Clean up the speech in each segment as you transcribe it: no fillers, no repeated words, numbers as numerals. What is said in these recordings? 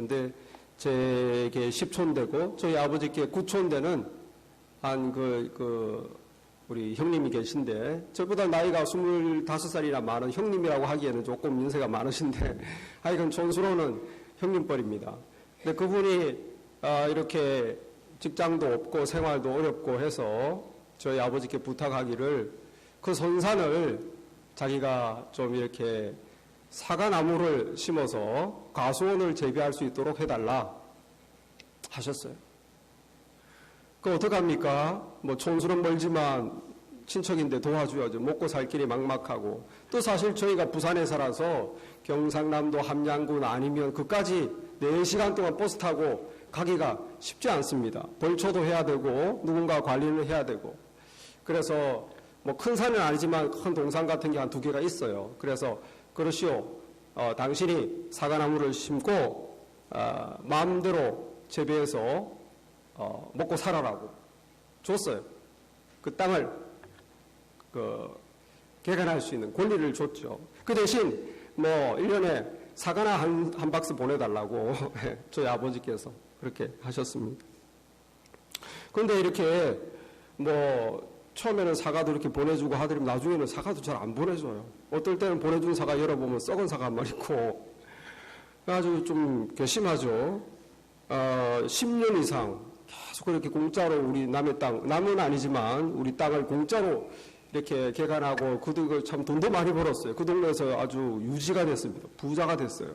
근데 제게 10촌 되고 저희 아버지께 9촌 되는 우리 형님이 계신데, 저보다 나이가 25살이나 많은 형님이라고 하기에는 조금 연세가 많으신데, 하여간 촌스러운 형님뻘입니다. 근데 그분이, 이렇게 직장도 없고 생활도 어렵고 해서 저희 아버지께 부탁하기를 그 선산을 자기가 좀 이렇게 사과나무를 심어서 가수원을 재배할 수 있도록 해달라 하셨어요. 그 어떡합니까? 뭐 촌스러운 멀지만 친척인데 도와줘야죠. 먹고 살 길이 막막하고, 또 사실 저희가 부산에 살아서 경상남도 함양군 아니면 그까지 4시간 동안 버스 타고 가기가 쉽지 않습니다. 벌초도 해야 되고 누군가 관리를 해야 되고, 그래서 뭐 큰 산은 아니지만 큰 동산 같은 게 한 2개가 있어요. 그래서 그러시오, 당신이 사과나무를 심고 마음대로 재배해서 먹고 살아라고 줬어요. 그 땅을 개간할 수 있는 권리를 줬죠. 그 대신 뭐 1년에 사과나 한 박스 보내달라고 저희 아버지께서 그렇게 하셨습니다. 그런데 이렇게 뭐 처음에는 사과도 이렇게 보내주고 하더니 나중에는 사과도 잘 안 보내줘요. 어떨 때는 보내준 사과 열어보면 썩은 사과 한 마리 있고, 아주 좀 괘씸하죠. 10년 이상 계속 그렇게 공짜로 우리 남의 땅, 남은 아니지만 우리 땅을 공짜로 이렇게 개간하고, 그들 참 돈도 많이 벌었어요. 그 동네에서 아주 유지가 됐습니다. 부자가 됐어요.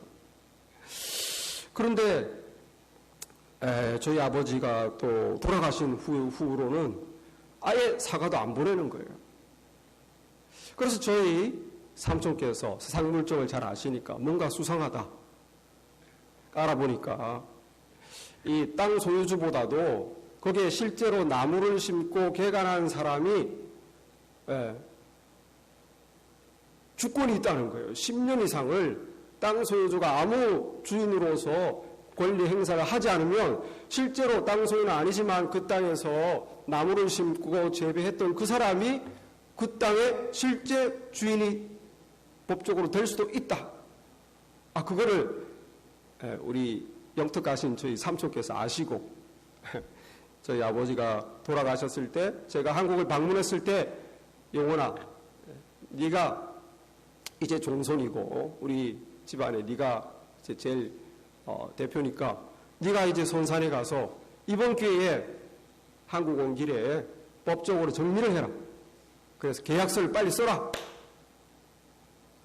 그런데 저희 아버지가 또 돌아가신 후로는 아예 사과도 안 보내는 거예요. 그래서 저희 삼촌께서 세상 물정을 잘 아시니까 뭔가 수상하다 알아보니까 이 땅 소유주보다도 거기에 실제로 나무를 심고 개간한 사람이 주권이 있다는 거예요. 10년 이상을 땅 소유주가 아무 주인으로서 권리 행사를 하지 않으면 실제로 땅 소유는 아니지만 그 땅에서 나무를 심고 재배했던 그 사람이 그 땅의 실제 주인이 법적으로 될 수도 있다. 그거를 우리 영특 가신 저희 삼촌께서 아시고 저희 아버지가 돌아가셨을 때, 제가 한국을 방문했을 때, 영원아, 네가 이제 종손이고 우리 집안에 네가 이제 제일 대표니까 네가 이제 선산에 가서 이번 기회에 한국 온 길에 법적으로 정리를 해라. 그래서 계약서를 빨리 써라.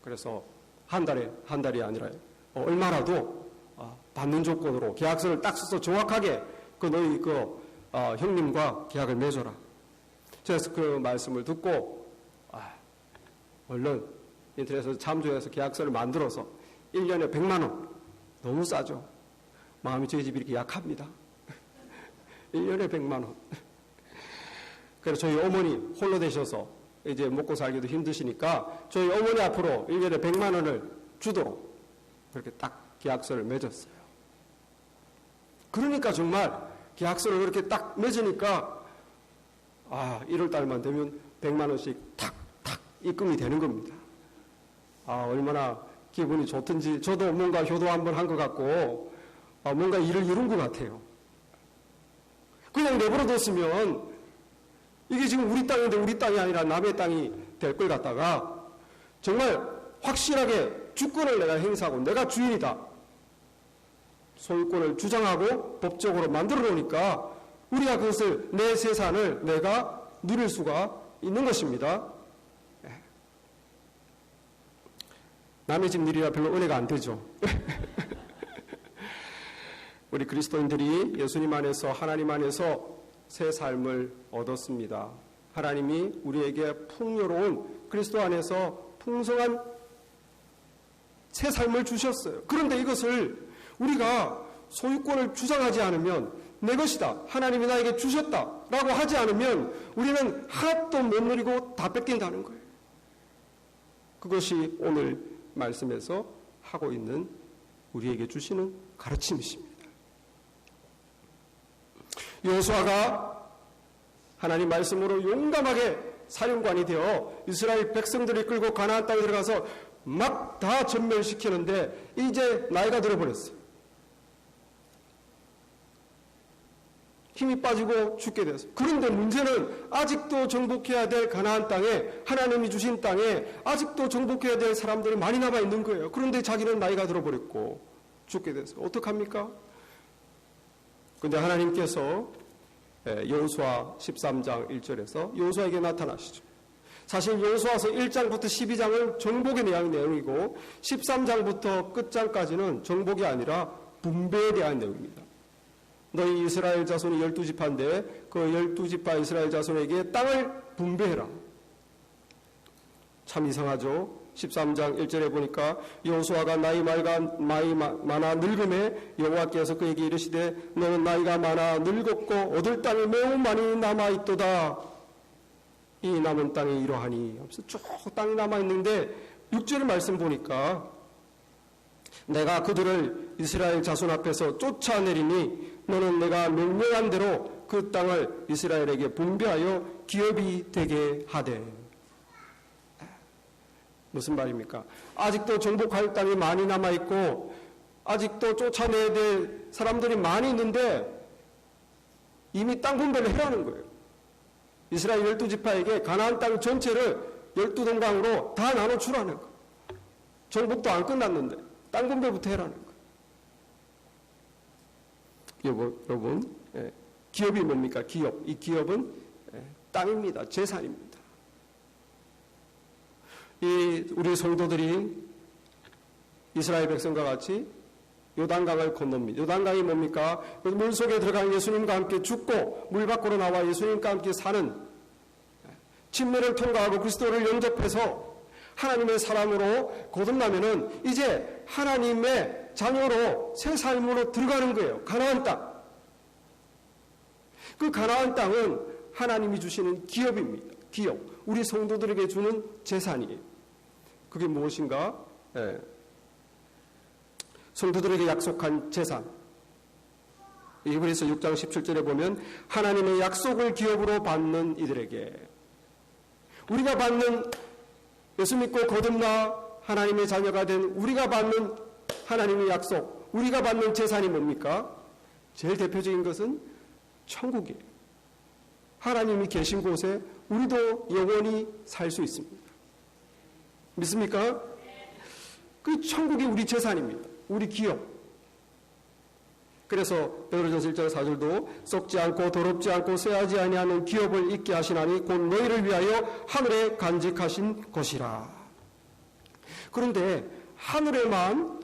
그래서 한 달이 아니라 얼마라도 받는 조건으로 계약서를 딱 써서 정확하게 너희 형님과 계약을 맺어라. 그래서 그 말씀을 듣고 얼른 인터넷에서 참조해서 계약서를 만들어서 1년에 100만 원, 너무 싸죠. 마음이 저희 집이 이렇게 약합니다. 1년에 100만 원. 그래서 저희 어머니 홀로 되셔서 이제 먹고 살기도 힘드시니까 저희 어머니 앞으로 1년에 100만 원을 주도록 그렇게 딱 계약서를 맺었어요. 그러니까 정말 계약서를 그렇게 딱 맺으니까 1월 달만 되면 100만 원씩 탁탁 입금이 되는 겁니다. 얼마나 기분이 좋든지, 저도 뭔가 효도 한번 한 것 같고 뭔가 일을 이룬 것 같아요. 그냥 내버려뒀으면 이게 지금 우리 땅인데 우리 땅이 아니라 남의 땅이 될 걸 갖다가 정말 확실하게 주권을 내가 행사하고 내가 주인이다, 소유권을 주장하고 법적으로 만들어 놓으니까 우리가 그것을, 내 재산을 내가 누릴 수가 있는 것입니다. 남의 집 누리라 별로 은혜가 안 되죠. 우리 그리스도인들이 예수님 안에서, 하나님 안에서 새 삶을 얻었습니다. 하나님이 우리에게 풍요로운, 그리스도 안에서 풍성한 새 삶을 주셨어요. 그런데 이것을 우리가 소유권을 주장하지 않으면, 내 것이다, 하나님이 나에게 주셨다라고 하지 않으면 우리는 하나도 못 누리고 다 뺏긴다는 거예요. 그것이 오늘 말씀에서 하고 있는, 우리에게 주시는 가르침이십니다. 여호수아가 하나님 말씀으로 용감하게 사령관이 되어 이스라엘 백성들이 끌고 가나안 땅에 들어가서 막 다 전멸시키는데 이제 나이가 들어버렸어요. 힘이 빠지고 죽게 됐어요. 그런데 문제는 아직도 정복해야 될 가나안 땅에, 하나님이 주신 땅에 아직도 정복해야 될 사람들이 많이 남아 있는 거예요. 그런데 자기는 나이가 들어버렸고 죽게 됐어요. 어떡합니까? 근데 하나님께서 여호수아 13장 1절에서 여호수아에게 나타나시죠. 사실 여호수아서 1장부터 12장은 정복에 대한 내용이고 13장부터 끝장까지는 정복이 아니라 분배에 대한 내용입니다. 너희 이스라엘 자손이 12지파인데 그 12지파 이스라엘 자손에게 땅을 분배해라. 참 이상하죠. 13장 1절에 보니까 여호수아가 나이 많아 늙음에 여호와께서 그에게 이르시되 너는 나이가 많아 늙었고 얻을 땅이 매우 많이 남아있도다. 이 남은 땅이 이러하니 하면서 쭉 땅이 남아있는데 6절 말씀 보니까 내가 그들을 이스라엘 자손 앞에서 쫓아내리니 너는 내가 명령한 대로 그 땅을 이스라엘에게 분배하여 기업이 되게 하되. 무슨 말입니까? 아직도 정복할 땅이 많이 남아있고 아직도 쫓아내야 될 사람들이 많이 있는데 이미 땅 분배를 해라는 거예요. 이스라엘 12지파에게 가나안 땅 전체를 12동강으로 다 나눠주라는 거예요. 정복도 안 끝났는데 땅 분배부터 해라는 거예요. 여러분, 기업이 뭡니까? 기업. 이 기업은 땅입니다. 재산입니다. 우리 성도들이 이스라엘 백성과 같이 요단강을 건넙니다. 요단강이 뭡니까? 물 속에 들어간 예수님과 함께 죽고 물 밖으로 나와 예수님과 함께 사는 침례를 통과하고 그리스도를 영접해서 하나님의 사람으로 거듭나면은 이제 하나님의 자녀로 새 삶으로 들어가는 거예요. 가나안 땅. 그 가나안 땅은 하나님이 주시는 기업입니다. 기업. 우리 성도들에게 주는 재산이에요. 그게 무엇인가? 성도들에게 약속한 재산. 히브리서 6장 17절에 보면 하나님의 약속을 기업으로 받는 이들에게, 우리가 받는, 예수 믿고 거듭나 하나님의 자녀가 된 우리가 받는 하나님의 약속, 우리가 받는 재산이 뭡니까? 제일 대표적인 것은 천국이에요. 하나님이 계신 곳에 우리도 영원히 살 수 있습니다. 믿습니까? 그 천국이 우리 재산입니다. 우리 기업. 그래서 베드로전서 1장 4절도 썩지 않고 더럽지 않고 쇠하지 아니하는 기업을 잊게 하시나니 곧 너희를 위하여 하늘에 간직하신 것이라. 그런데 하늘에만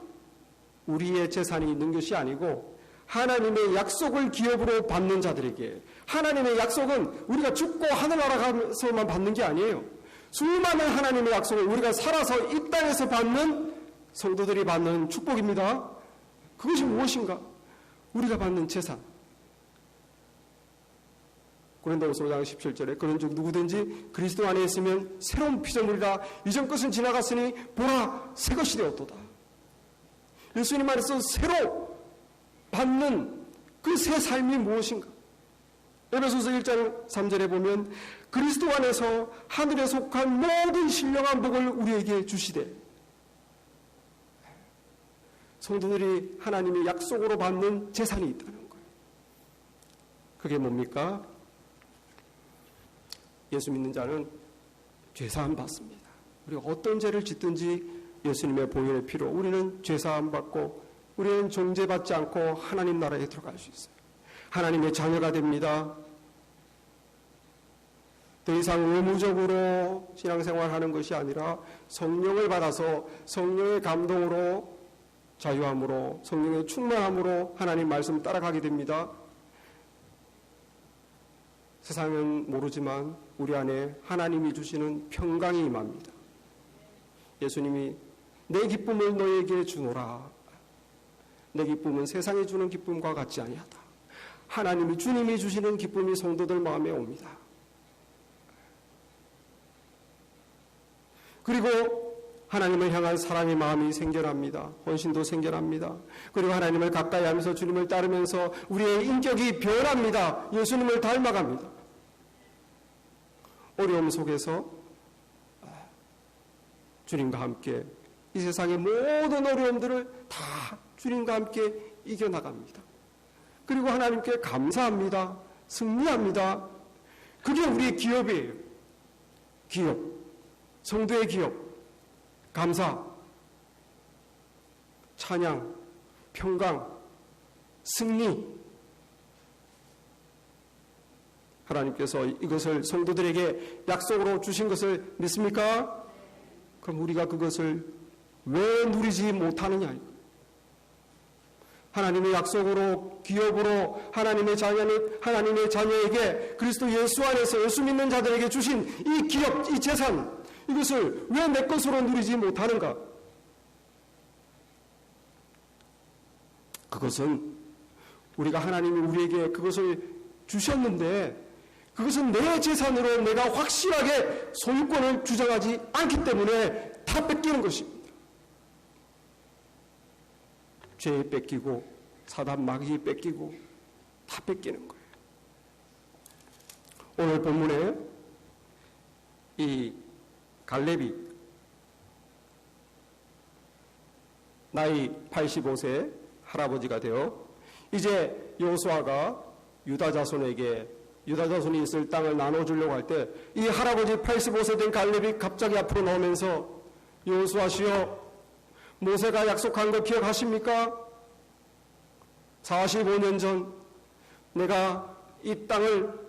우리의 재산이 있는 것이 아니고 하나님의 약속을 기업으로 받는 자들에게, 하나님의 약속은 우리가 죽고 하늘나라 가서만 받는 게 아니에요. 수많은 하나님의 약속을 우리가 살아서 이 땅에서 받는, 성도들이 받는 축복입니다. 그것이 무엇인가? 우리가 받는 재산. 고린도후서 5장 17절에 그런즉 누구든지 그리스도 안에 있으면 새로운 피조물이라 이전 것은 지나갔으니 보라 새 것이 되었도다. 예수님 안에서 새로 받는 그 새 삶이 무엇인가? 에베소서 1장 3절에 보면 그리스도 안에서 하늘에 속한 모든 신령한 복을 우리에게 주시되, 성도들이 하나님의 약속으로 받는 재산이 있다는 거예요. 그게 뭡니까? 예수 믿는 자는 죄사함 받습니다. 우리가 어떤 죄를 짓든지 예수님의 보혈의 피로 우리는 죄사함 받고 우리는 정죄받지 않고 하나님 나라에 들어갈 수 있어요. 하나님의 자녀가 됩니다. 더 이상 의무적으로 신앙생활하는 것이 아니라 성령을 받아서 성령의 감동으로, 자유함으로, 성령의 충만함으로 하나님 말씀 따라가게 됩니다. 세상은 모르지만 우리 안에 하나님이 주시는 평강이 임합니다. 예수님이 내 기쁨을 너에게 주노라. 내 기쁨은 세상이 주는 기쁨과 같지 아니하다. 하나님이, 주님이 주시는 기쁨이 성도들 마음에 옵니다. 그리고 하나님을 향한 사랑의 마음이 생겨납니다. 헌신도 생겨납니다. 그리고 하나님을 가까이 하면서 주님을 따르면서 우리의 인격이 변합니다. 예수님을 닮아갑니다. 어려움 속에서 주님과 함께 이 세상의 모든 어려움들을 다 주님과 함께 이겨나갑니다. 그리고 하나님께 감사합니다. 승리합니다. 그게 우리의 기업이에요. 기업. 성도의 기업. 감사. 찬양. 평강. 승리. 하나님께서 이것을 성도들에게 약속으로 주신 것을 믿습니까? 그럼 우리가 그것을 왜 누리지 못하느냐? 하나님의 약속으로 기업으로 하나님의 자녀에게 그리스도 예수 안에서 예수 믿는 자들에게 주신 이 기업, 이 재산, 이것을 왜 내 것으로 누리지 못하는가? 그것은 우리가 하나님이 우리에게 그것을 주셨는데 그것은 내 재산으로 내가 확실하게 소유권을 주장하지 않기 때문에 다 뺏기는 것입니다. 죄에 뺏기고 사단 마귀에 뺏기고 다 뺏기는 거예요. 오늘 본문에 이 갈렙이 나이 85세 할아버지가 되어 이제 여호수아가 유다 자손이 있을 땅을 나눠주려고 할 때 이 할아버지 85세 된 갈렙이 갑자기 앞으로 나오면서 여호수아시여 모세가 약속한 거 기억하십니까? 45년 전 내가 이 땅을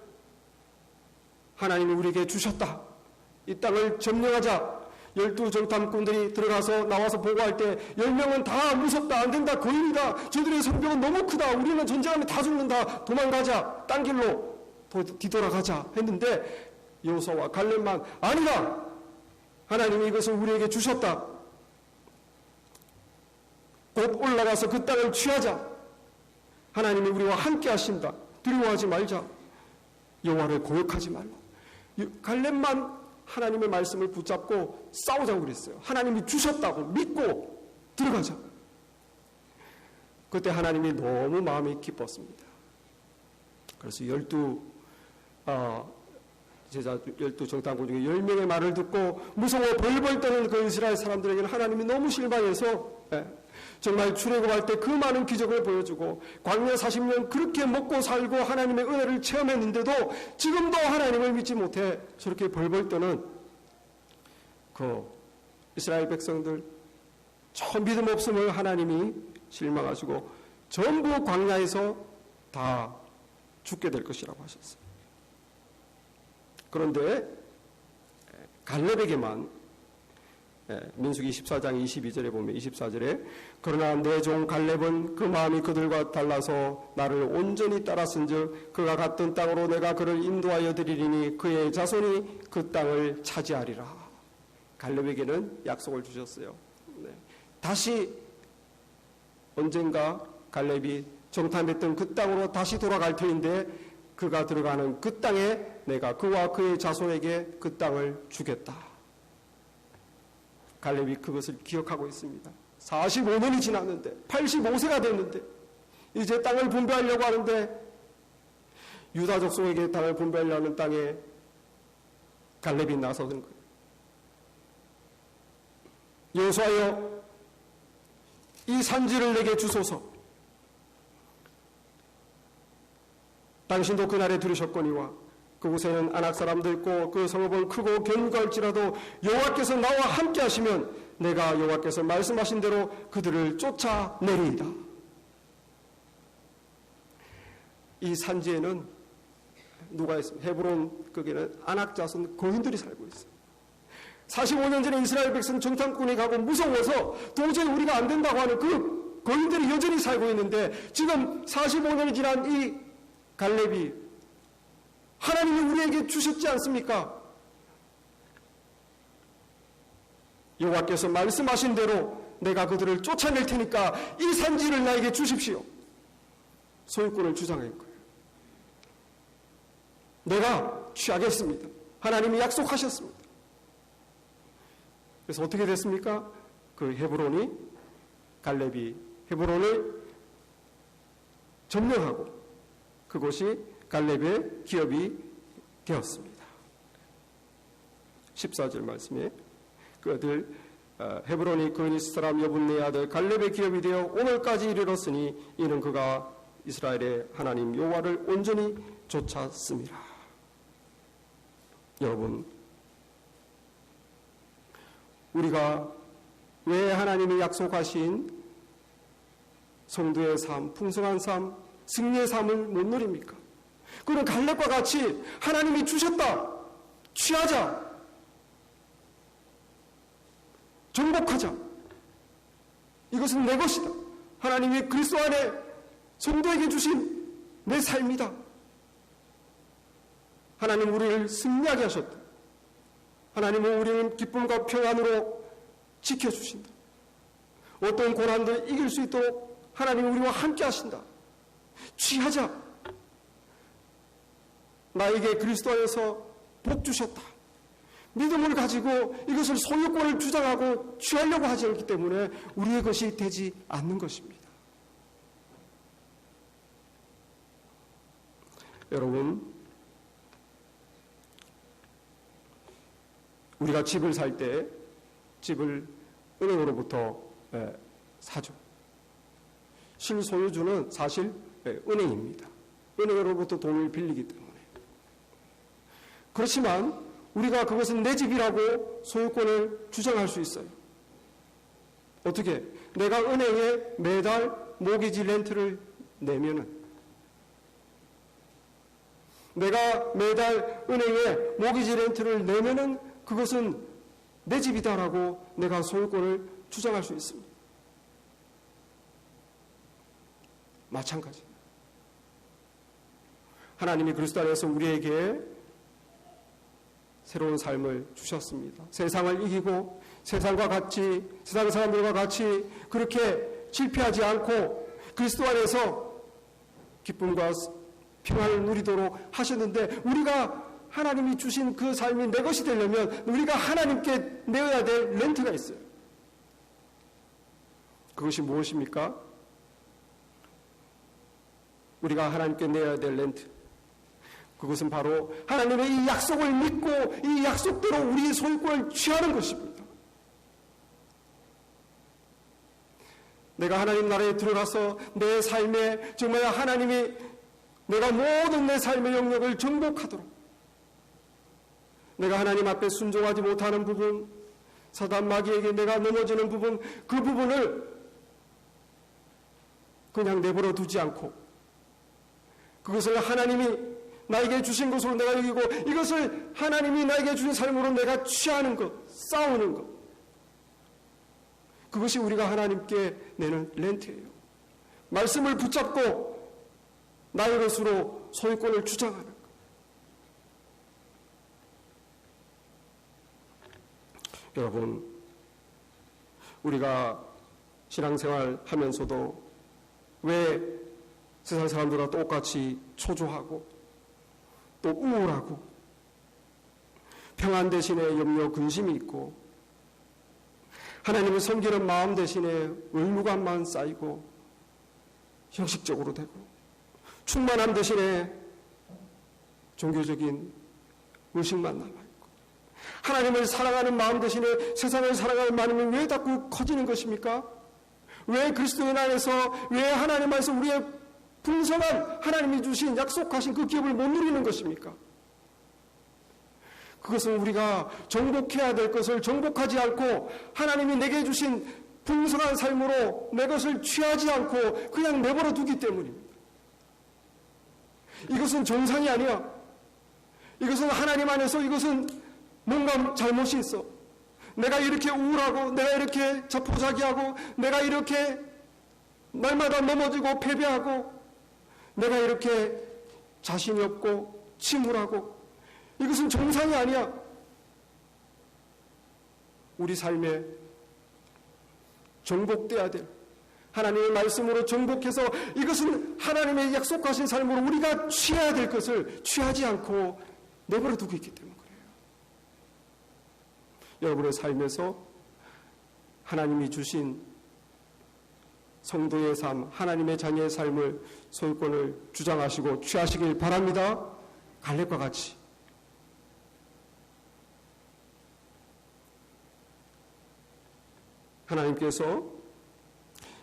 하나님이 우리에게 주셨다. 이 땅을 점령하자. 12정탐꾼들이 들어가서 나와서 보고할 때 10명은 다 무섭다. 안 된다. 거인이다. 저들의 성벽은 너무 크다. 우리는 전쟁하면 다 죽는다. 도망가자. 딴 길로 뒤돌아가자 했는데 여호수아와 갈렙만 아니다. 하나님이 이것을 우리에게 주셨다. 곧 올라가서 그 땅을 취하자. 하나님이 우리와 함께 하신다. 두려워하지 말자. 여호와를 고역하지 말라. 갈렙만 하나님의 말씀을 붙잡고 싸우자고 그랬어요. 하나님이 주셨다고 믿고 들어가자. 그때 하나님이 너무 마음이 기뻤습니다. 그래서 12 정탐꾼 중에 10명의 말을 듣고 무서워 벌벌 떠는 그 이스라엘 사람들에게는 하나님이 너무 실망해서 정말 출애굽할 때 그 많은 기적을 보여주고 광야 40년 그렇게 먹고 살고 하나님의 은혜를 체험했는데도 지금도 하나님을 믿지 못해 저렇게 벌벌 떠는 그 이스라엘 백성들 저 믿음 없음을 하나님이 실망하시고 전부 광야에서 다 죽게 될 것이라고 하셨어요. 그런데 갈렙에게만 민수기 14장 22절에 보면 24절에 그러나 내 종 갈렙은 그 마음이 그들과 달라서 나를 온전히 따랐은즉 그가 갔던 땅으로 내가 그를 인도하여 드리리니 그의 자손이 그 땅을 차지하리라. 갈렙에게는 약속을 주셨어요. 다시 언젠가 갈렙이 정탐했던 그 땅으로 다시 돌아갈 터인데 그가 들어가는 그 땅에 내가 그와 그의 자손에게 그 땅을 주겠다. 갈렙이 그것을 기억하고 있습니다. 45년이 지났는데 85세가 됐는데 이제 땅을 분배하려고 하는데 유다 족속에게 땅을 분배하려는 땅에 갈렙이 나서는 거예요. 여호수아여 이 산지를 내게 주소서. 당신도 그날에 들으셨거니와 그곳에는 아낙 사람도 있고 그 성읍은 크고 견고할지라도 여호와께서 나와 함께 하시면 내가 여호와께서 말씀하신 대로 그들을 쫓아내리이다. 이 산지에는 누가 있습니까? 헤브론 거기는 아낙 자손 거인들이 살고 있어요. 45년 전에 이스라엘 백성 정탐꾼이 가고 무서워서 도저히 우리가 안 된다고 하는 그 거인들이 여전히 살고 있는데 지금 45년이 지난 이 갈렙이 하나님이 우리에게 주셨지 않습니까? 여호와께서 말씀하신 대로 내가 그들을 쫓아낼 테니까 이 산지를 나에게 주십시오. 소유권을 주장할 거예요. 내가 취하겠습니다. 하나님이 약속하셨습니다. 그래서 어떻게 됐습니까? 그 갈렙이 헤브론을 점령하고 그것이 갈렙의 기업이 되었습니다. 14절 말씀에 그들 헤브론이 그니스 사람 여분네 아들 갈렙의 기업이 되어 오늘까지 이르렀으니 이는 그가 이스라엘의 하나님 여호와를 온전히 좇았습니다. 여러분, 우리가 왜 하나님이 약속하신 성도의 삶, 풍성한 삶, 승리의 삶을 못 누립니까? 그는 갈렙과 같이 하나님이 주셨다, 취하자, 정복하자, 이것은 내 것이다, 하나님이 그리스도 안에 성도에게 주신 내 삶이다, 하나님 우리를 승리하게 하셨다, 하나님은 우리를 기쁨과 평안으로 지켜주신다, 어떤 고난도 이길 수 있도록 하나님이 우리와 함께 하신다, 취하자, 나에게 그리스도 안에서 복 주셨다, 믿음을 가지고 이것을 소유권을 주장하고 취하려고 하지 않기 때문에 우리의 것이 되지 않는 것입니다. 여러분, 우리가 집을 살 때 집을 은행으로부터 사죠. 실소유주는 사실 은행입니다. 은행으로부터 돈을 빌리기 때문에. 그렇지만 우리가 그것은 내 집이라고 소유권을 주장할 수 있어요. 어떻게? 내가 은행에 매달 모기지 렌트를 내면은, 내가 매달 은행에 모기지 렌트를 내면은 그것은 내 집이다라고 내가 소유권을 주장할 수 있습니다. 마찬가지. 하나님이 그리스도 안에서 우리에게 새로운 삶을 주셨습니다. 세상을 이기고 세상과 같이, 세상 사람들과 같이 그렇게 실패하지 않고 그리스도 안에서 기쁨과 평안을 누리도록 하셨는데, 우리가 하나님이 주신 그 삶이 내 것이 되려면 우리가 하나님께 내어야 될 렌트가 있어요. 그것이 무엇입니까? 우리가 하나님께 내어야 될 렌트, 그것은 바로 하나님의 이 약속을 믿고 이 약속대로 우리의 소유권을 취하는 것입니다. 내가 하나님 나라에 들어가서 내 삶에 정말 하나님이 내가 모든 내 삶의 영역을 정복하도록, 내가 하나님 앞에 순종하지 못하는 부분, 사단 마귀에게 내가 넘어지는 부분, 그 부분을 그냥 내버려 두지 않고 그것을 하나님이 나에게 주신 것으로 내가 여기고 이것을 하나님이 나에게 주신 삶으로 내가 취하는 것, 싸우는 것, 그것이 우리가 하나님께 내는 렌트예요. 말씀을 붙잡고 나의 것으로 소유권을 주장하는 것. 여러분, 우리가 신앙생활 하면서도 왜 세상 사람들과 똑같이 초조하고 또 우울하고 평안 대신에 염려 근심이 있고 하나님을 섬기는 마음 대신에 의무감만 쌓이고 형식적으로 되고 충만함 대신에 종교적인 의식만 남아있고 하나님을 사랑하는 마음 대신에 세상을 사랑하는 마음이 왜 자꾸 커지는 것입니까? 왜 그리스도인 안에서, 왜 하나님 안에서 우리의 풍성한 하나님이 주신 약속하신 그 기업을 못 누리는 것입니까? 그것은 우리가 정복해야 될 것을 정복하지 않고 하나님이 내게 주신 풍성한 삶으로 내 것을 취하지 않고 그냥 내버려 두기 때문입니다. 이것은 정상이 아니야. 이것은 하나님 안에서 이것은 뭔가 잘못이 있어. 내가 이렇게 우울하고 내가 이렇게 자포자기하고 내가 이렇게 날마다 넘어지고 패배하고 내가 이렇게 자신이 없고 침울하고 이것은 정상이 아니야. 우리 삶에 정복돼야 될 하나님의 말씀으로 정복해서 이것은 하나님의 약속하신 삶으로 우리가 취해야 될 것을 취하지 않고 내버려 두고 있기 때문에 그래요. 여러분의 삶에서 하나님이 주신 성도의 삶, 하나님의 자녀의 삶을 소유권을 주장하시고 취하시길 바랍니다. 갈렙과 같이. 하나님께서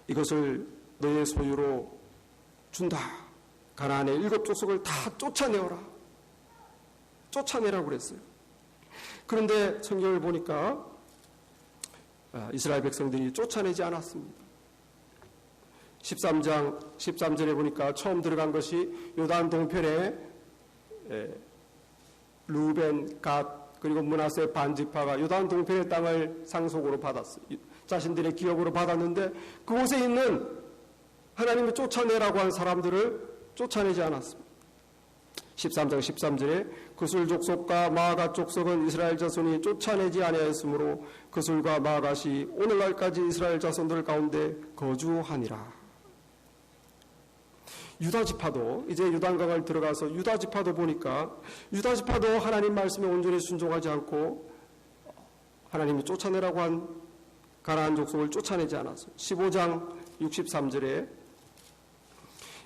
이것을 너의 소유로 준다. 가나안의 7 족속을 다 쫓아내어라. 쫓아내라고 그랬어요. 그런데 성경을 보니까 이스라엘 백성들이 쫓아내지 않았습니다. 13장 13절에 보니까 처음 들어간 것이 요단 동편에 루벤, 갓 그리고 므낫세 반지파가 요단 동편의 땅을 상속으로 받았어요. 자신들의 기업으로 받았는데 그곳에 있는 하나님이 쫓아내라고 한 사람들을 쫓아내지 않았습니다. 13장 13절에 그술 족속과 마아갓 족속은 이스라엘 자손이 쫓아내지 아니하였으므로 그술과 마아갓이 오늘날까지 이스라엘 자손들 가운데 거주하니라. 유다지파도 이제 요단강을 들어가서 유다지파도 보니까 유다지파도 하나님 말씀에 온전히 순종하지 않고 하나님이 쫓아내라고 한 가나안 족속을 쫓아내지 않았어요. 15장 63절에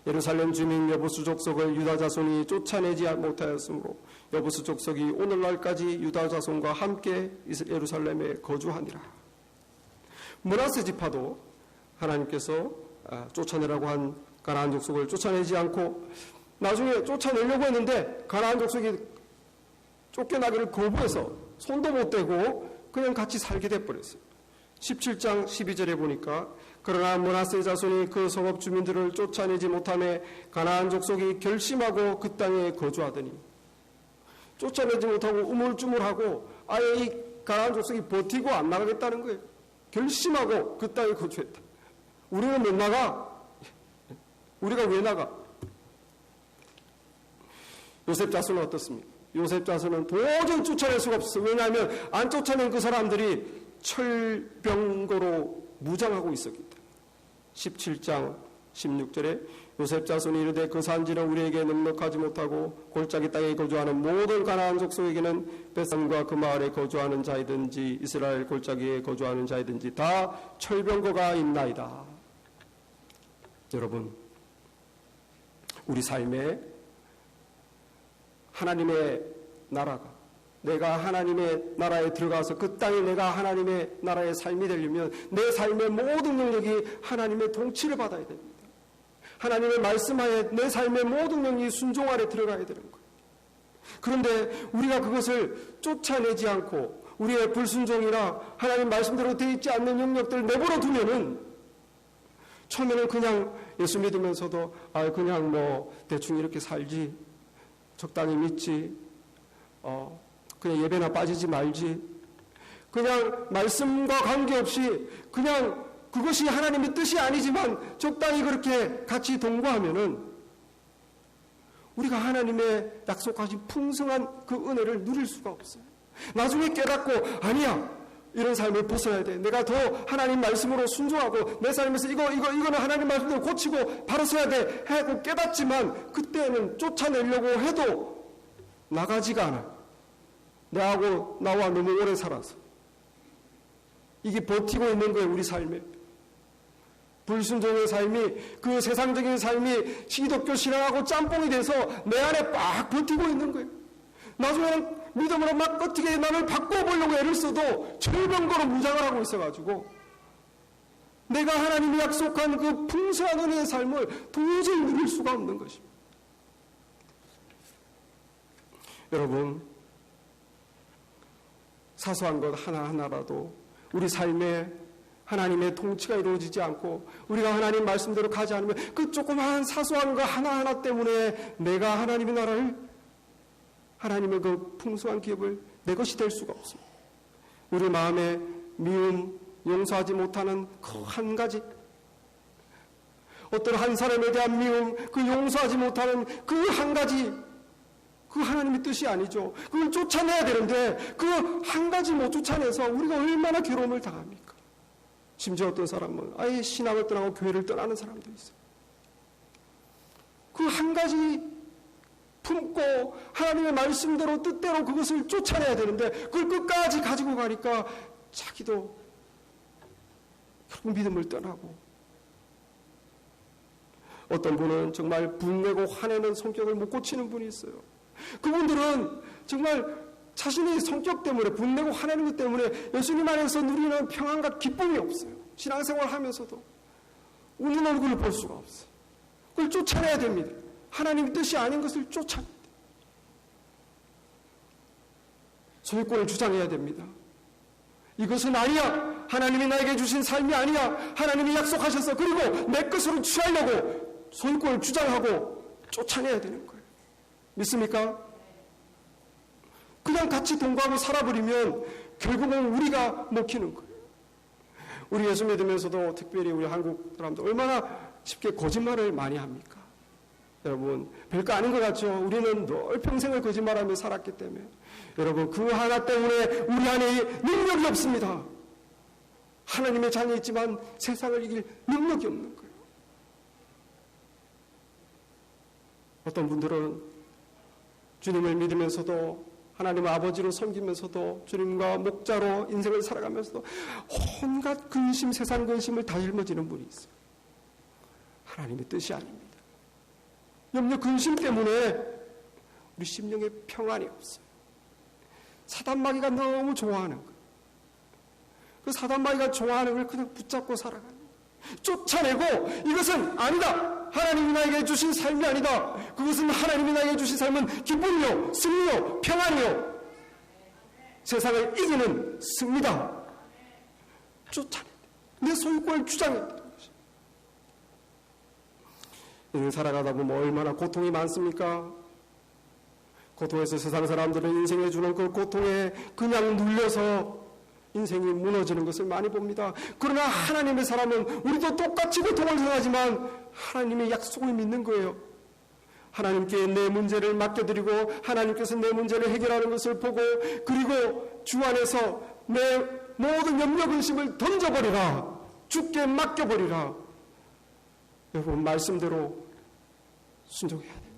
예루살렘 주민 여부수 족속을 유다 자손이 쫓아내지 못하였으므로 여부수 족속이 오늘날까지 유다 자손과 함께 예루살렘에 거주하니라. 므낫세 지파도 하나님께서 쫓아내라고 한 가나안 족속을 쫓아내지 않고 나중에 쫓아내려고 했는데 가나안 족속이 쫓겨나기를 거부해서 손도 못 대고 그냥 같이 살게 돼버렸어요. 17장 12절에 보니까 그러나 므낫세 자손이 그 성읍 주민들을 쫓아내지 못하매 가나안 족속이 결심하고 그 땅에 거주하더니 쫓아내지 못하고 우물쭈물하고 아예 이 가나안 족속이 버티고 안 나가겠다는 거예요. 결심하고 그 땅에 거주했다. 우리는 못 나가. 우리가 왜 나가? 요셉 자손은 어떻습니까? 요셉 자손은 도저히 쫓아낼 수가 없어요. 왜냐하면 안 쫓아낸 그 사람들이 철병거로 무장하고 있었기 때문에. 17장 16절에 요셉 자손이 이르되 그 산지는 우리에게 넉넉하지 못하고 골짜기 땅에 거주하는 모든 가나안 족속에게는 벳산과 그 마을에 거주하는 자이든지 이스라엘 골짜기에 거주하는 자이든지 다 철병거가 있나이다. 여러분, 우리 삶에 하나님의 나라가 내가 하나님의 나라에 들어가서 그 땅에 내가 하나님의 나라의 삶이 되려면 내 삶의 모든 영역이 하나님의 통치를 받아야 됩니다. 하나님의 말씀하에 내 삶의 모든 영역이 순종 아래 들어가야 되는 거예요. 그런데 우리가 그것을 쫓아내지 않고 우리의 불순종이나 하나님 말씀대로 되어 있지 않는 영역들을 내버려 두면은 처음에는 그냥 예수 믿으면서도 그냥 뭐 대충 이렇게 살지, 적당히 믿지, 그냥 예배나 빠지지 말지, 그냥 말씀과 관계없이 그냥 그것이 하나님의 뜻이 아니지만 적당히 그렇게 같이 동거하면은 우리가 하나님의 약속하신 풍성한 그 은혜를 누릴 수가 없어요. 나중에 깨닫고 아니야, 이런 삶을 벗어야 돼. 내가 더 하나님 말씀으로 순종하고 내 삶에서 이거는 하나님 말씀대로 고치고 바로 서야 돼 하고 깨닫지만 그때는 쫓아내려고 해도 나가지가 않아. 나하고 나와 너무 오래 살아서 이게 버티고 있는 거예요. 우리 삶에 불순종의 삶이, 그 세상적인 삶이 기독교 신앙하고 짬뽕이 돼서 내 안에 막 버티고 있는 거예요. 나중에는 믿음으로 막 어떻게 나를 바꿔보려고 애를 써도 철병거로 무장을 하고 있어가지고 내가 하나님이 약속한 그 풍성한 은혜의 삶을 도저히 누릴 수가 없는 것입니다. 여러분, 사소한 것 하나하나라도 우리 삶에 하나님의 통치가 이루어지지 않고 우리가 하나님 말씀대로 가지 않으면 그 조그마한 사소한 것 하나하나 때문에 내가 하나님의 나라를, 하나님의 그 풍성한 기업을 내 것이 될 수가 없습니다. 우리 마음에 미움, 용서하지 못하는 그 한 가지, 어떤 한 사람에 대한 미움, 그 용서하지 못하는 그 한 가지, 그 하나님의 뜻이 아니죠. 그걸 쫓아내야 되는데 그 한 가지 못 쫓아내서 우리가 얼마나 괴로움을 당합니까? 심지어 어떤 사람은 아예 신앙을 떠나고 교회를 떠나는 사람도 있어요. 그 한 가지 품고 하나님의 말씀대로 뜻대로 그것을 쫓아내야 되는데 그걸 끝까지 가지고 가니까 자기도 결국 믿음을 떠나고, 어떤 분은 정말 분내고 화내는 성격을 못 고치는 분이 있어요. 그분들은 정말 자신의 성격 때문에, 분내고 화내는 것 때문에 예수님 안에서 누리는 평안과 기쁨이 없어요. 신앙생활 하면서도 우는 얼굴을 볼 수가 없어요. 그걸 쫓아내야 됩니다. 하나님의 뜻이 아닌 것을 쫓아내야 됩니다. 소유권을 주장해야 됩니다. 이것은 아니야. 하나님이 나에게 주신 삶이 아니야. 하나님이 약속하셔서 그리고 내 것으로 취하려고 소유권을 주장하고 쫓아내야 되는 거예요. 믿습니까? 그냥 같이 동거하고 살아버리면 결국은 우리가 먹히는 거예요. 우리 예수 믿으면서도 특별히 우리 한국 사람들 얼마나 쉽게 거짓말을 많이 합니까? 여러분, 별거 아닌 것 같죠? 우리는 늘 평생을 거짓말하며 살았기 때문에. 여러분, 그 하나 때문에 우리 안에 능력이 없습니다. 하나님의 자녀이지만 세상을 이길 능력이 없는 거예요. 어떤 분들은 주님을 믿으면서도 하나님 아버지로 섬기면서도 주님과 목자로 인생을 살아가면서도 온갖 근심, 세상 근심을 다 짊어지는 분이 있어요. 하나님의 뜻이 아닙니다. 염려 근심 때문에 우리 심령에 평안이 없어요. 사단마귀가 너무 좋아하는 거예요. 그 사단마귀가 좋아하는 걸 그냥 붙잡고 살아가는 거예요. 쫓아내고 이것은 아니다. 하나님이 나에게 주신 삶이 아니다. 그것은 하나님이 나에게 주신 삶은 기쁨이요, 승리요, 평안이요. 세상을 이기는 승리다. 쫓아내. 내 소유권을 주장해야 되는 것이죠. 인생 살아가다 보면 얼마나 고통이 많습니까? 고통에서 세상 사람들은 인생에 주는 그 고통에 그냥 눌려서 인생이 무너지는 것을 많이 봅니다. 그러나 하나님의 사람은 우리도 똑같이 고통을 당하지만 하나님의 약속을 믿는 거예요. 하나님께 내 문제를 맡겨드리고 하나님께서 내 문제를 해결하는 것을 보고 그리고 주 안에서 내 모든 염려 근심을 던져버리라. 주께 맡겨버리라. 여러분, 말씀대로 순종해야 됩니다.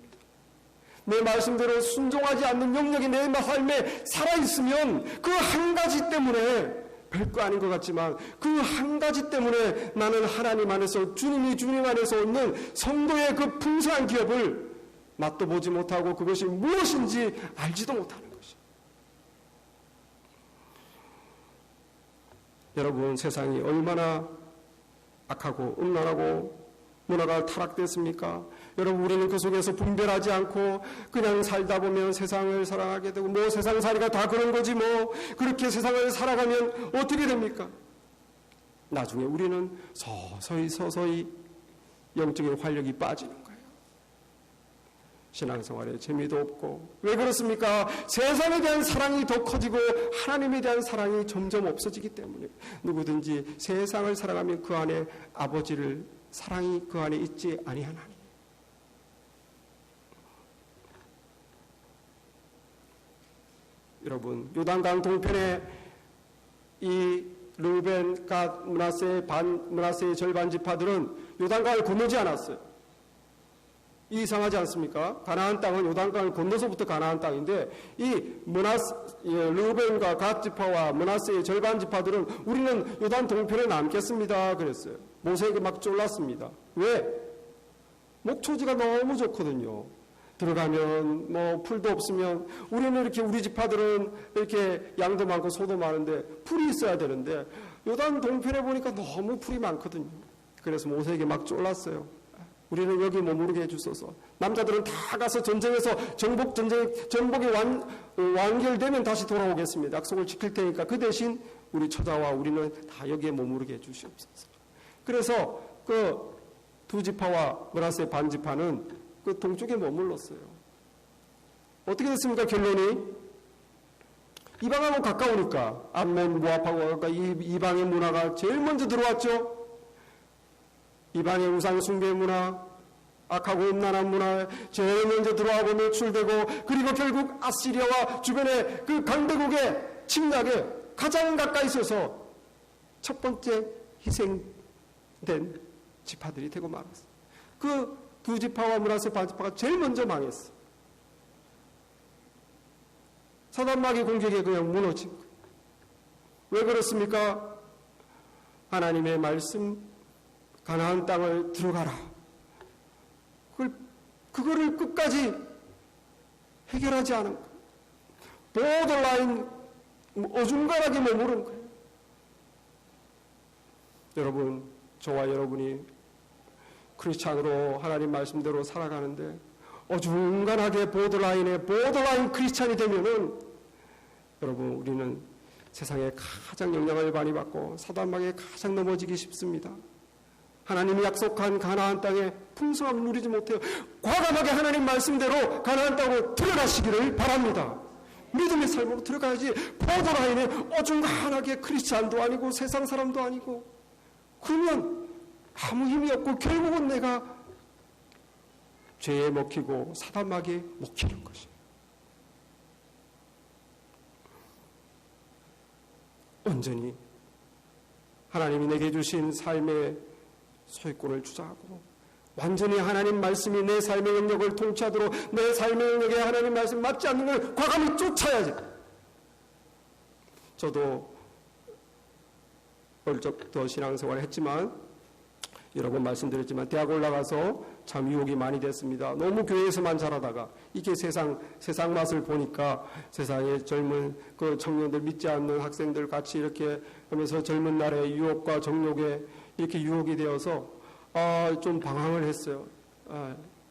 내 말씀대로 순종하지 않는 영역이 내 삶에 살아있으면 그 한 가지 때문에 별거 아닌 것 같지만 그 한 가지 때문에 나는 하나님 안에서 주님 안에서 얻는 성도의 그 풍성한 기업을 맛도 보지 못하고 그것이 무엇인지 알지도 못하는 것이죠. 여러분, 세상이 얼마나 악하고 음란하고 문화가 타락됐습니까? 여러분, 우리는 그 속에서 분별하지 않고 그냥 살다 보면 세상을 사랑하게 되고 뭐 세상살이가 다 그런 거지 뭐 그렇게 세상을 살아가면 어떻게 됩니까? 나중에 우리는 서서히 영적인 활력이 빠지는 거예요. 신앙생활에 재미도 없고. 왜 그렇습니까? 세상에 대한 사랑이 더 커지고 하나님에 대한 사랑이 점점 없어지기 때문에. 누구든지 세상을 사랑하면 그 안에 아버지를 사랑이 그 안에 있지 아니하나니. 여러분, 요단강 동편에 이 르우벤, 갓, 므낫세의 절반 지파들은 요단강을 건너지 않았어요. 이상하지 않습니까? 가나안 땅은 요단강을 건너서부터 가나안 땅인데 이 르우벤과 갓 지파와 므낫세의 절반 지파들은 우리는 요단 동편에 남겠습니다 그랬어요. 모세에게 막 쫄랐습니다. 왜? 목초지가 너무 좋거든요. 들어가면 뭐 풀도 없으면 우리는 이렇게 우리 지파들은 이렇게 양도 많고 소도 많은데 풀이 있어야 되는데 요단 동편에 보니까 너무 풀이 많거든요. 그래서 모세에게 막 쫄랐어요. 우리는 여기 머무르게 해주소서. 남자들은 다 가서 전쟁에서 정복이 완결되면 다시 돌아오겠습니다. 약속을 지킬 테니까 그 대신 우리 처자와 우리는 다 여기에 머무르게 해주시옵소서. 그래서 그 두 지파와 므낫세 반 지파는 그 동쪽에 머물렀어요. 어떻게 됐습니까? 결론이 이방하고 가까우니까 암몬, 모압하고 가까이 이방의 문화가 제일 먼저 들어왔죠. 이방의 우상 숭배 문화, 악하고 음란한 문화에 제일 먼저 들어와고 노출되고 그리고 결국 아시리아와 주변의 그 강대국의 침략에 가장 가까이 있어서 첫 번째 희생된 지파들이 되고 말았어요. 그 두 지파와 므낫세 반 지파가 제일 먼저 망했어. 사단마귀 공격에 그냥 무너진 거예요. 왜 그렇습니까? 하나님의 말씀, 가나안 땅을 들어가라. 그거를 끝까지 해결하지 않은 거예요. 보더라인 어중간하게 머무른 거예요. 여러분, 저와 여러분이 크리스찬으로 하나님 말씀대로 살아가는데 어중간하게 보더라인 크리스찬이 되면은 여러분 우리는 세상에 가장 영향을 많이 받고 사단마귀에 가장 넘어지기 쉽습니다. 하나님이 약속한 가나안 땅에 풍성함을 누리지 못해요. 과감하게 하나님 말씀대로 가나안 땅으로 들어가시기를 바랍니다. 믿음의 삶으로 들어가야지 보더라인에 어중간하게 크리스찬도 아니고 세상 사람도 아니고 그러면 아무 힘이 없고 결국은 내가 죄에 먹히고 사단마귀에 먹히는 것이에요. 온전히 하나님이 내게 주신 삶의 소유권을 주장하고 완전히 하나님 말씀이 내 삶의 영역을 통치하도록 내 삶의 영역에 하나님 말씀 맞지 않는 걸 과감히 쫓아야지. 저도 어릴 적부터 신앙생활을 했지만 여러 번 말씀드렸지만 대학 올라가서 참 유혹이 많이 됐습니다. 너무 교회에서만 자라다가 이게 세상 맛을 보니까 세상에 젊은 그 청년들 믿지 않는 학생들 같이 이렇게 하면서 젊은 날에 유혹과 정욕에 이렇게 유혹이 되어서 좀 방황을 했어요.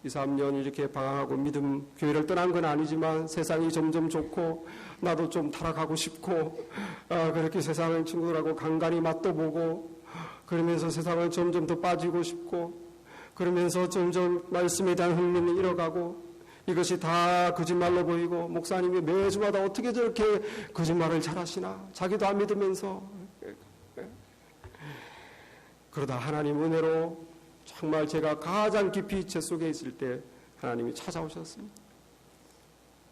2, 3년 이렇게 방황하고 믿음 교회를 떠난 건 아니지만 세상이 점점 좋고 나도 좀 타락하고 싶고 그렇게 세상의 친구들하고 간간히 맛도 보고 그러면서 세상을 점점 더 빠지고 싶고 그러면서 점점 말씀에 대한 흥미를 잃어가고 이것이 다 거짓말로 보이고 목사님이 매주마다 어떻게 저렇게 거짓말을 잘하시나 자기도 안 믿으면서 그러다 하나님 은혜로 정말 제가 가장 깊이 제 속에 있을 때 하나님이 찾아오셨습니다.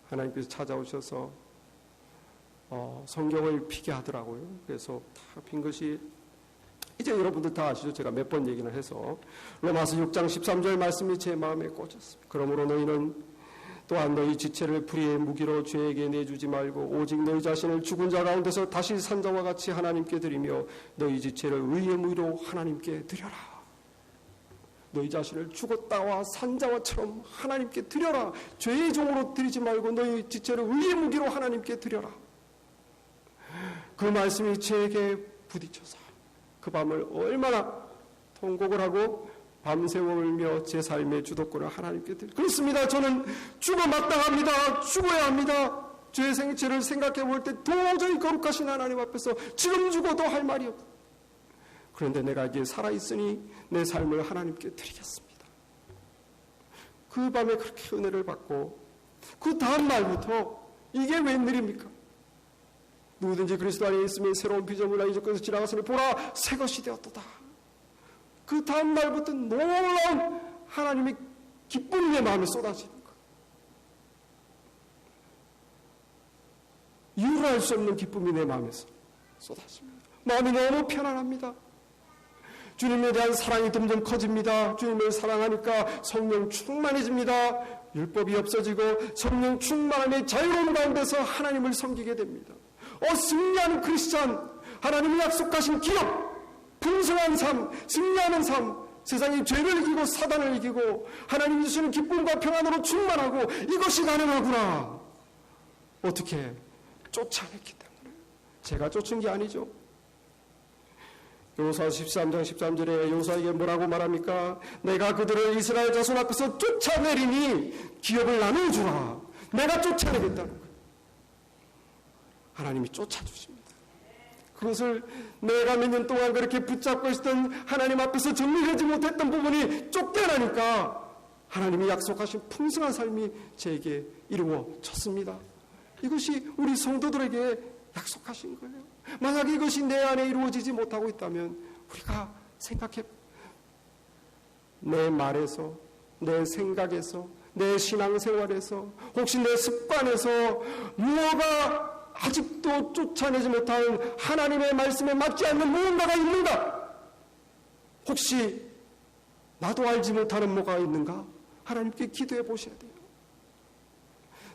하나님께서 찾아오셔서 성경을 피게 하더라고요. 그래서 다 핀 것이 이제 여러분들 다 아시죠? 제가 몇 번 얘기를 해서 로마서 6장 13절 말씀이 제 마음에 꽂혔습니다. 그러므로 너희는 또한 너희 지체를 불의의 무기로 죄에게 내주지 말고 오직 너희 자신을 죽은 자 가운데서 다시 산 자와 같이 하나님께 드리며 너희 지체를 의의 무기로 하나님께 드려라. 너희 자신을 죽었다와 산 자와처럼 하나님께 드려라. 죄의 종으로 드리지 말고 너희 지체를 의의 무기로 하나님께 드려라. 그 말씀이 제게 부딪혀서 그 밤을 얼마나 통곡을 하고 밤새워 울며 제 삶의 주도권을 하나님께 드립니다. 그렇습니다. 저는 죽어 마땅합니다. 죽어야 합니다. 죄의 생체를 생각해 볼 때 도저히 거룩하신 하나님 앞에서 지금 죽어도 할 말이 없다. 그런데 내가 이제 살아있으니 내 삶을 하나님께 드리겠습니다. 그 밤에 그렇게 은혜를 받고 그 다음 날부터 이게 웬일입니까? 누구든지 그리스도 안에 있으면 새로운 피조물이라 이전 것에서 지나갔으니 보라 새 것이 되었도다. 그 다음 날부터 놀라운 하나님의 기쁨이 내 마음에 쏟아지는 거예요. 이유를 알 수 없는 기쁨이 내 마음에서 쏟아집니다. 마음이 너무 편안합니다. 주님에 대한 사랑이 점점 커집니다. 주님을 사랑하니까 성령 충만해집니다. 율법이 없어지고 성령 충만함의 자유로운 가운데서 하나님을 섬기게 됩니다. 승리하는 크리스찬, 하나님이 약속하신 기업, 풍성한 삶, 승리하는 삶, 세상의 죄를 이기고 사단을 이기고 하나님이 주시는 기쁨과 평안으로 충만하고 이것이 가능하구나. 어떻게? 쫓아냈기 때문에. 제가 쫓은 게 아니죠. 여호수아 13장 13절에 여호수아에게 뭐라고 말합니까? 내가 그들을 이스라엘 자손 앞에서 쫓아내리니 기업을 나눠주라. 내가 쫓아내겠다는 거예요. 하나님이 쫓아주십니다. 그것을 내가 몇 년 동안 그렇게 붙잡고 있었던 하나님 앞에서 정리하지 못했던 부분이 쫓겨나니까 하나님이 약속하신 풍성한 삶이 제게 이루어졌습니다. 이것이 우리 성도들에게 약속하신 거예요. 만약에 이것이 내 안에 이루어지지 못하고 있다면 우리가 생각해 내 말에서 내 생각에서 내 신앙생활에서 혹시 내 습관에서 무엇가 아직도 쫓아내지 못한 하나님의 말씀에 맞지 않는 무언가가 있는가? 혹시 나도 알지 못하는 뭐가 있는가? 하나님께 기도해 보셔야 돼요.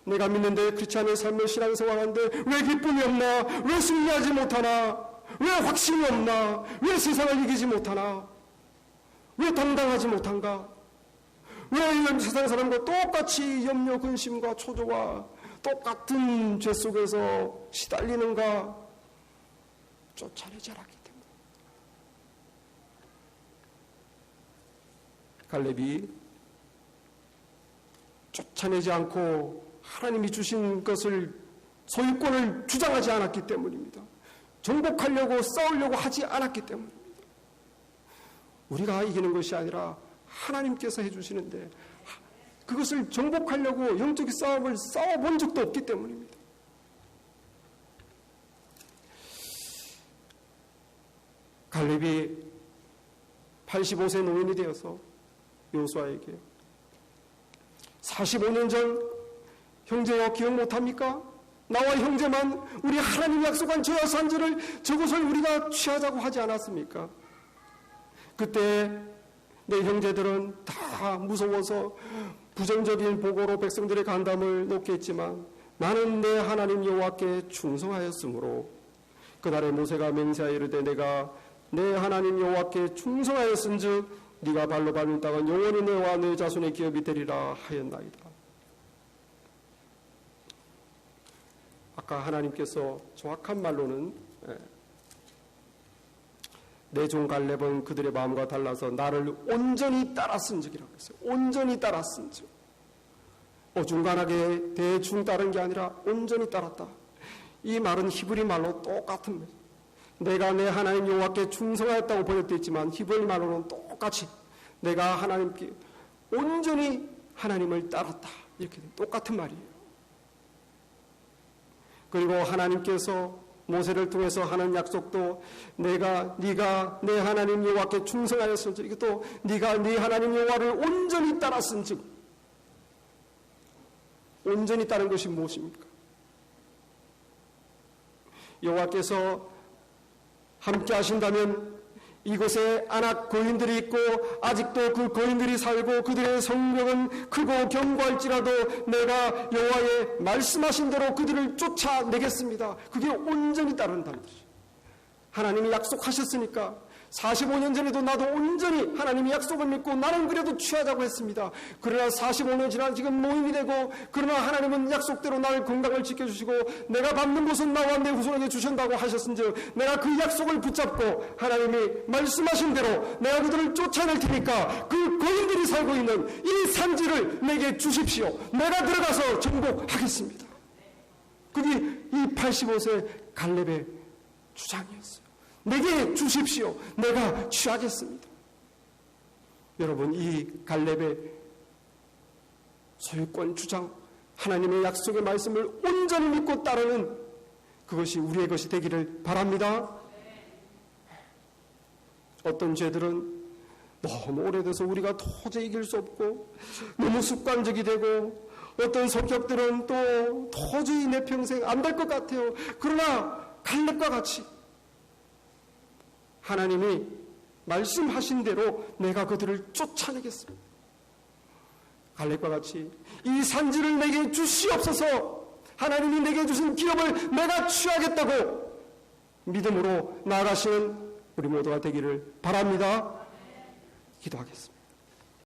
내가 믿는데 크리스찬의 삶을 신앙생활하는데 왜 기쁨이 없나? 왜 승리하지 못하나? 왜 확신이 없나? 왜 세상을 이기지 못하나? 왜 당당하지 못한가? 왜 세상 사람과 똑같이 염려, 근심과 초조와 똑같은 죄 속에서 시달리는가? 쫓아내지 않았기 때문에. 갈렙이 쫓아내지 않고 하나님이 주신 것을 소유권을 주장하지 않았기 때문입니다. 정복하려고 싸우려고 하지 않았기 때문입니다. 우리가 이기는 것이 아니라 하나님께서 해주시는데 그것을 정복하려고 영적 싸움을 싸워본 적도 없기 때문입니다. 갈렙이 85세 노인이 되어서 여호수아에게 45년 전 형제여 기억 못합니까? 나와 형제만 우리 하나님이 약속한 저 산지를 저곳을 우리가 취하자고 하지 않았습니까? 그때 내 형제들은 다 무서워서 부정적인 보고로 백성들의 간담을 놓게 했지만 나는 내 하나님 여호와께 충성하였으므로 그날에 모세가 맹세하여 이르되 내가 내 하나님 여호와께 충성하였은즉 네가 발로 밟는 땅은 영원히 너와 네 자손의 기업이 되리라 하였나이다. 아까 하나님께서 정확한 말로는 내 종 갈렙은 그들의 마음과 달라서 나를 온전히 따랐은즉이라고 했어요. 온전히 따랐은즉. 어중간하게 대충 따른 게 아니라 온전히 따랐다. 이 말은 히브리 말로 똑같은 거죠. 내가 내 하나님 여호와께 충성하였다고 번역되어 있지만 히브리 말로는 똑같이 내가 하나님께 온전히 하나님을 따랐다. 이렇게 똑같은 말이에요. 그리고 하나님께서 모세를 통해서 하는 약속도 네가 내 하나님 여호와께 충성하였은즉 이것도 네가 네 하나님 여호와를 온전히 따랐은즉 온전히 따른 것이 무엇입니까? 여호와께서 함께 하신다면 이곳에 아낙 거인들이 있고 아직도 그 거인들이 살고 그들의 성벽은 크고 견고할지라도 내가 여호와의 말씀하신 대로 그들을 쫓아내겠습니다. 그게 온전히 따른다는 것이죠. 하나님이 약속하셨으니까 45년 전에도 나도 온전히 하나님의 약속을 믿고 나는 그래도 취하자고 했습니다. 그러나 45년 지나 지금 노인이 되고 그러나 하나님은 약속대로 나를 건강을 지켜주시고 내가 밟는 곳은 나와 내 후손에게 주신다고 하셨은즉 내가 그 약속을 붙잡고 하나님이 말씀하신 대로 내가 그들을 쫓아낼 테니까 그 거인들이 살고 있는 이 산지를 내게 주십시오. 내가 들어가서 정복하겠습니다. 그게 이 85세 갈렙의 주장이었어요. 내게 주십시오. 내가 취하겠습니다. 여러분, 이 갈렙의 소유권 주장, 하나님의 약속의 말씀을 온전히 믿고 따르는 그것이 우리의 것이 되기를 바랍니다. 어떤 죄들은 너무 오래돼서 우리가 도저히 이길 수 없고 너무 습관적이 되고 어떤 성격들은 또 도저히 내 평생 안 될 것 같아요. 그러나 갈렙과 같이 하나님이 말씀하신 대로 내가 그들을 쫓아내겠습니다. 갈렙과 같이 이 산지를 내게 주시옵소서. 하나님이 내게 주신 기업을 내가 취하겠다고 믿음으로 나아가시는 우리 모두가 되기를 바랍니다. 기도하겠습니다.